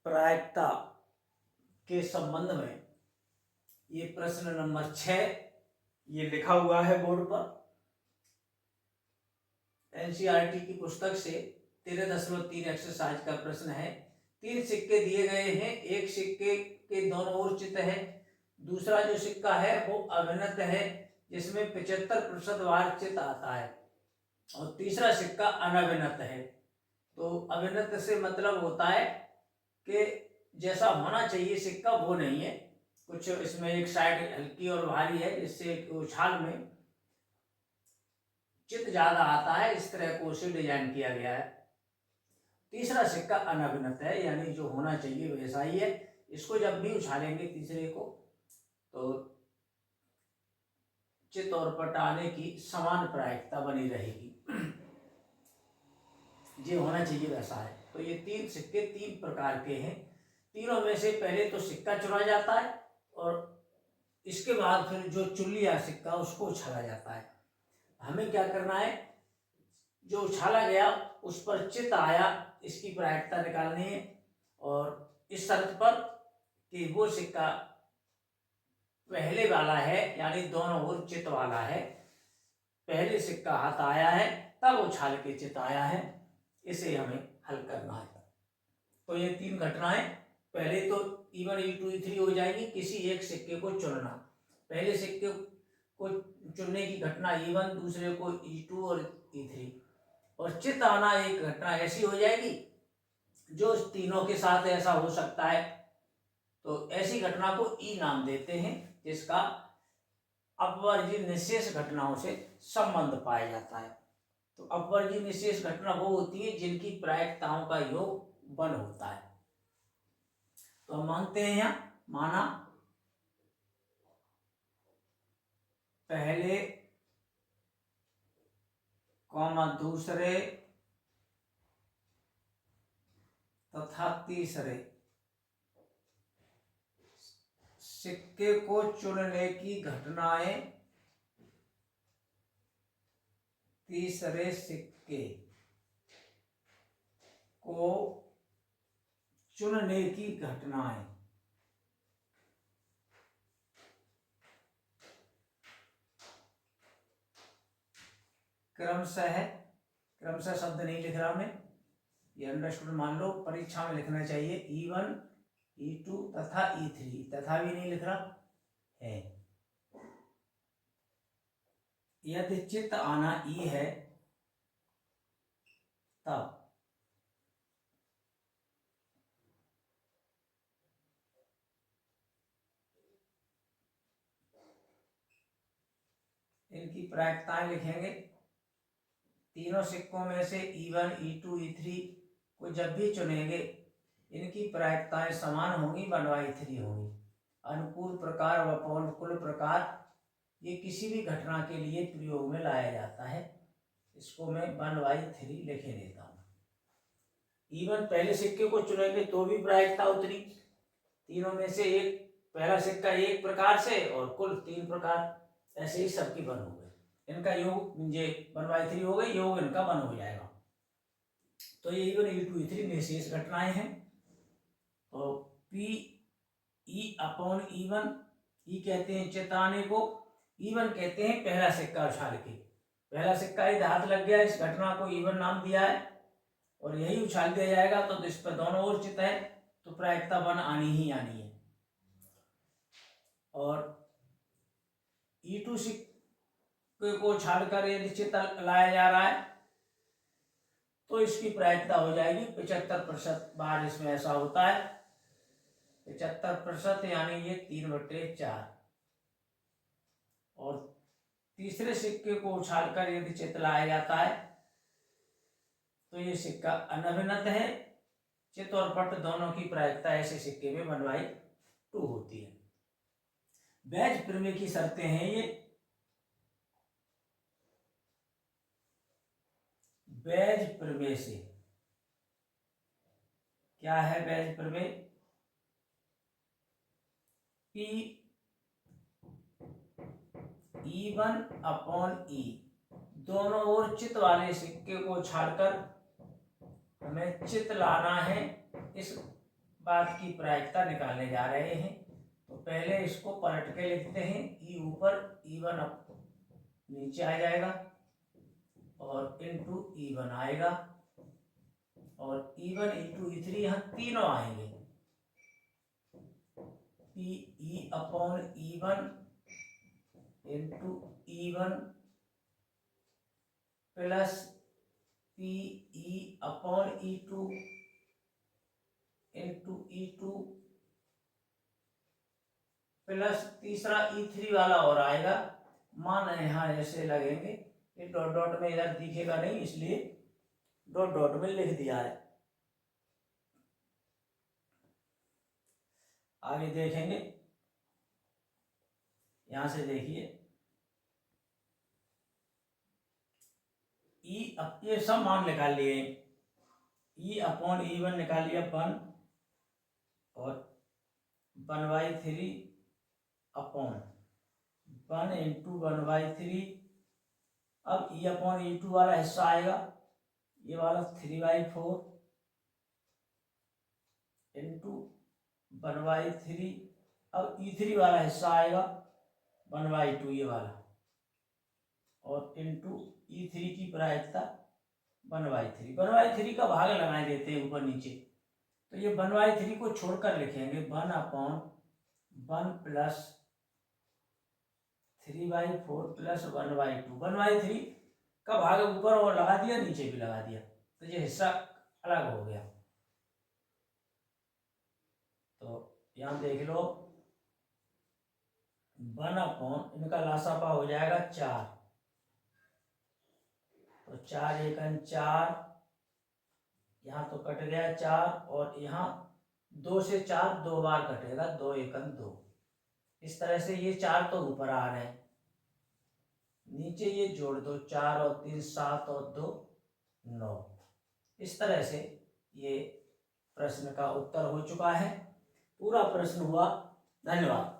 प्रायिकता के संबंध में ये प्रश्न नंबर 6 ये लिखा हुआ है बोर्ड पर। एनसीईआरटी की पुस्तक से 13.3 एक्सरसाइज का प्रश्न है। 3 सिक्के दिए गए हैं, एक सिक्के के दोनों ओर चित्त है, दूसरा जो सिक्का है वो अभिन्नत है जिसमें 75% बार चित्त आता है, और तीसरा सिक्का अनभिन्नत है। तो अभिन्नत से मतलब होता है कि जैसा होना चाहिए सिक्का वो नहीं है, कुछ इसमें एक साइड हल्की और भारी है जिससे उछाल में चित्त ज्यादा आता है, इस तरह को उसे डिजाइन किया गया है। तीसरा सिक्का अनभिन्नत है, यानी जो होना चाहिए वैसा ही है। इसको जब भी उछालेंगे तीसरे को तो चित्त और पट आने की समान प्रायिकता बनी रहेगी, जो होना चाहिए वैसा है। तो ये 3 सिक्के 3 प्रकार के हैं। तीनों में से पहले तो सिक्का चुना जाता है और इसके बाद फिर जो चुन लिया सिक्का उसको उछाला जाता है। हमें क्या करना है, जो उछाला गया उस पर चित्त आया, इसकी प्रायिकता निकालनी है, और इस शर्त पर कि वो सिक्का पहले वाला है, यानी दोनों ओर चित्त वाला है, पहले सिक्का हाथ आया है तब उछाल के चित्त आया है, इसे हमें हल करना है। तो ये 3 घटनाएं, पहले तो E1 E2 E3 हो जाएगी। किसी एक सिक्के को चुनना, पहले सिक्के को चुनने की घटना E1, दूसरे को E2 और E3, और चित्त आना एक घटना ऐसी हो जाएगी जो तीनों के साथ ऐसा हो सकता है। तो ऐसी घटना को E नाम देते हैं, जिसका अपवर्जीय निशेष घटनाओं से संबंध पाया जाता है। तो अपवर्जीय निशेष घटना वो होती है जिनकी प्रायिकताओं का योग 1 होता है। तो हम मानते हैं यहाँ, माना पहले कॉमा दूसरे तथा तीसरे सिक्के को चुनने की घटनाएं तीसरे सिक्के को चुनने की घटनाएं क्रमशः शब्द नहीं लिख रहा मैं, ये अंडरस्टूड मान लो, परीक्षा में लिखना चाहिए E1 E2 तथा E3, तथा भी नहीं लिख रहा है। यदि चित्त आना E है तब इनकी प्रायिकताएं लिखेंगे। तीनों सिक्कों में से E1 E2 E3 को जब भी चुनेंगे इनकी प्रायिकताएं समान होंगी, 1/3 होंगी। अनुकूल प्रकार व प्रतिकूल प्रकार ये किसी भी घटना के लिए प्रयोग में लाया जाता है। इसको मैं 1/3 लिखे देता हूँ। E1 पहले सिक्के को चुनेंगे तो भी प्रायिकता उतरी, तीनों में से एक पहला सिक्का एक प्रकार से और कुल 3 प्रकार, ऐसे ही सबकी 1 हो गए। इनका योग ये 1/3 हो गई, योग इनका 1 हो जाएगा। तो ये E1 E2 E3 निशेष घटनाएं हैं। तो P/E1, E कहते हैं चित्त आने को, E1 कहते हैं पहला सिक्का उछाल के, पहला सिक्का यदि हाथ लग गया, इस घटना को E1 नाम दिया है, और यही उछाल दिया जाएगा तो इस पर दोनों ओर चित्त है, तो प्रायिकता 1 आनी ही आनी है। और E2 सिक्के को उछालकर यदि चित्त लाया जा रहा है तो इसकी प्रायिकता हो जाएगी 75% बार, इसमें ऐसा होता है 75%, यानी ये 3/4। और तीसरे सिक्के को उछालकर यदि चित्त लाया जाता है तो ये सिक्का अनभिन्नत है, चित्त और पट दोनों की प्रायिकता ऐसे सिक्के में 1/2 होती है। बैज प्रमेय की शर्तें हैं ये। बैज प्रमेय से क्या है, बैज प्रमेय P/E दोनों ओर चित्त वाले सिक्के को छाड़कर हमें चित्त लाना है इस अनुपात की प्रायिकता निकालने जा रहे हैं। तो पहले इसको पलट के लिखते हैं, ई ऊपर E1 नीचे आ जाएगा और इंटू E1 आएगा और E1 इंटू E3 यहाँ तीनों आएंगे। PE upon E1 into E1 plus PE upon E2 into E2 plus तीसरा E3 वाला और आएगा। मान यहाँ ऐसे लगेंगे, ये डॉट डॉट में इधर दिखेगा नहीं, इसलिए डॉट डॉट में लिख दिया है। आगे देखेंगे, यहां से देखिए ये सब मान निकाल लिए, E अपॉन E1 निकाल लिया 1 और 1/3 अपॉन 1 इंटू 1/3। अब E अपॉन E2 वाला हिस्सा आएगा, ये वाला 3/4 इंटू 1/3। अब E3 वाला हिस्सा आएगा 1/2 ये वाला और इंटू E3 की प्रायिकता 1/3। 1/3 का भाग लगा देते हैं ऊपर नीचे, तो ये 1/3 को छोड़कर लिखेंगे 1 अपॉन 1 प्लस 3/4 प्लस 1/2। 1/3 का भाग ऊपर और लगा दिया, नीचे भी लगा दिया, तो ये हिस्सा अलग हो गया। तो यहाँ देख लो 1 अपॉन इनका लासापा हो जाएगा 4, तो 4 एकन 4, यहाँ तो कट गया 4 और यहाँ 2 से 4 2 बार कटेगा, 2 एकन 2। इस तरह से ये 4 तो ऊपर आ रहे हैं, नीचे ये जोड़ दो, 4 और 3 7 और 2 9। इस तरह से ये प्रश्न का उत्तर हो चुका है। पूरा प्रश्न हुआ। धन्यवाद।